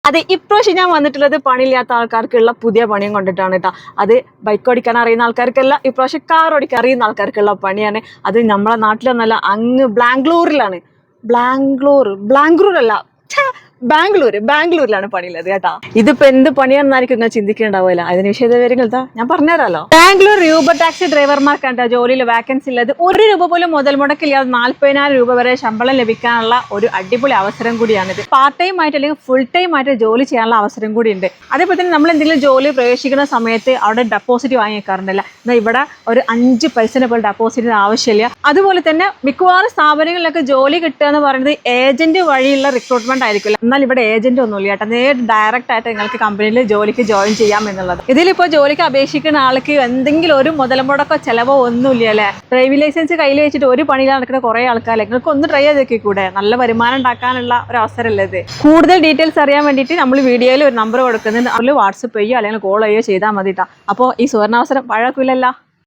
അതെ, ഇപ്രാവശ്യം ഞാൻ വന്നിട്ടുള്ളത് പണിയില്ലാത്ത ആൾക്കാർക്കുള്ള പുതിയ പണിയും കൊണ്ടിട്ടാണ് കേട്ടോ. അത് ബൈക്ക് ഓടിക്കാൻ അറിയുന്ന ആൾക്കാർക്കല്ല, ഇപ്രാവശ്യം കാർ ഓടിക്കാൻ അറിയുന്ന ആൾക്കാർക്കുള്ള പണിയാണ്. അത് നമ്മളെ നാട്ടിലൊന്നല്ല, അങ്ങ് ബാംഗ്ലൂരിലാണ്. ബാംഗ്ലൂരല്ല, ബാംഗ്ലൂരിലാണ് പണിയുള്ളത് കേട്ടോ. ഇതിപ്പോ എന്ത് പണിയാണെന്നായിരിക്കും നിങ്ങൾ ചിന്തിക്കേണ്ടാവില്ല. അതിന് വിശദവിവരങ്ങൾ ഞാൻ പറഞ്ഞുതരാമല്ലോ. ബാംഗ്ലൂർ യൂബർ ടാക്സി ഡ്രൈവർമാർക്കാണ് ജോലിയിൽ വാക്കൻസി ഉള്ളത്. ₹1 പോലും മുതൽ മുടക്കില്ലാതെ 40,000 വരെ ശമ്പളം ലഭിക്കാനുള്ള ഒരു അടിപൊളി അവസരം കൂടിയാണിത്. പാർട്ട് ടൈം ആയിട്ട് അല്ലെങ്കിൽ ഫുൾ ടൈം ആയിട്ട് ജോലി ചെയ്യാനുള്ള അവസരം കൂടി ഉണ്ട്. അതേപോലെ തന്നെ നമ്മൾ എന്തെങ്കിലും ജോലി പ്രവേശിക്കുന്ന സമയത്ത് അവിടെ ഡെപ്പോസിറ്റ് വാങ്ങിക്കാറുണ്ടല്ല, എന്നാൽ ഇവിടെ ഒരു 5 പൈസ പോലും ഡെപ്പോസിറ്റിന് ആവശ്യമില്ല. അതുപോലെ തന്നെ മിക്കവാറും സ്ഥാപനങ്ങളിലൊക്കെ ജോലി കിട്ടുക എന്ന് പറയുന്നത് ഏജന്റ് വഴിയുള്ള റിക്രൂട്ട്മെന്റ് ആയിരിക്കില്ല. എന്നാൽ ഇവിടെ ഏജന്റ് ഒന്നുമില്ല കേട്ടോ, നേരിട്ട് ഡയറക്റ്റ് ആയിട്ട് നിങ്ങൾക്ക് കമ്പനിയിൽ ജോലിക്ക് ജോയിൻ ചെയ്യാം എന്നുള്ളത്. ഇതിലിപ്പോൾ ജോലിക്ക് അപേക്ഷിക്കുന്ന ആൾക്ക് എന്തെങ്കിലും ഒരു മുതൽ മുടക്കോ ചിലവോ ഒന്നുമില്ല അല്ലേ. ഡ്രൈവിംഗ് ലൈസൻസ് കയ്യിൽ വെച്ചിട്ട് ഒരു പണിയിൽ നടക്കുന്ന കുറേ ആൾക്കാർ, നിങ്ങൾക്ക് ഒന്ന് ട്രൈ ചെയ്ത് കൂടെ, നല്ല വരുമാനം ഉണ്ടാക്കാനുള്ള ഒരു അവസരമല്ലേ ഇത്. കൂടുതൽ ഡീറ്റെയിൽസ് അറിയാൻ വേണ്ടിയിട്ട് നമ്മൾ വീഡിയോയിൽ ഒരു നമ്പർ കൊടുക്കുന്നുണ്ട്, അതിൽ വാട്സപ്പ് ചെയ്യുകയോ അല്ലെങ്കിൽ കോൾ ചെയ്യുകയോ ചെയ്താൽ മതി കേട്ടോ. അപ്പോൾ ഈ സുവർണാവസരം പഴക്കില്ലല്ലോ.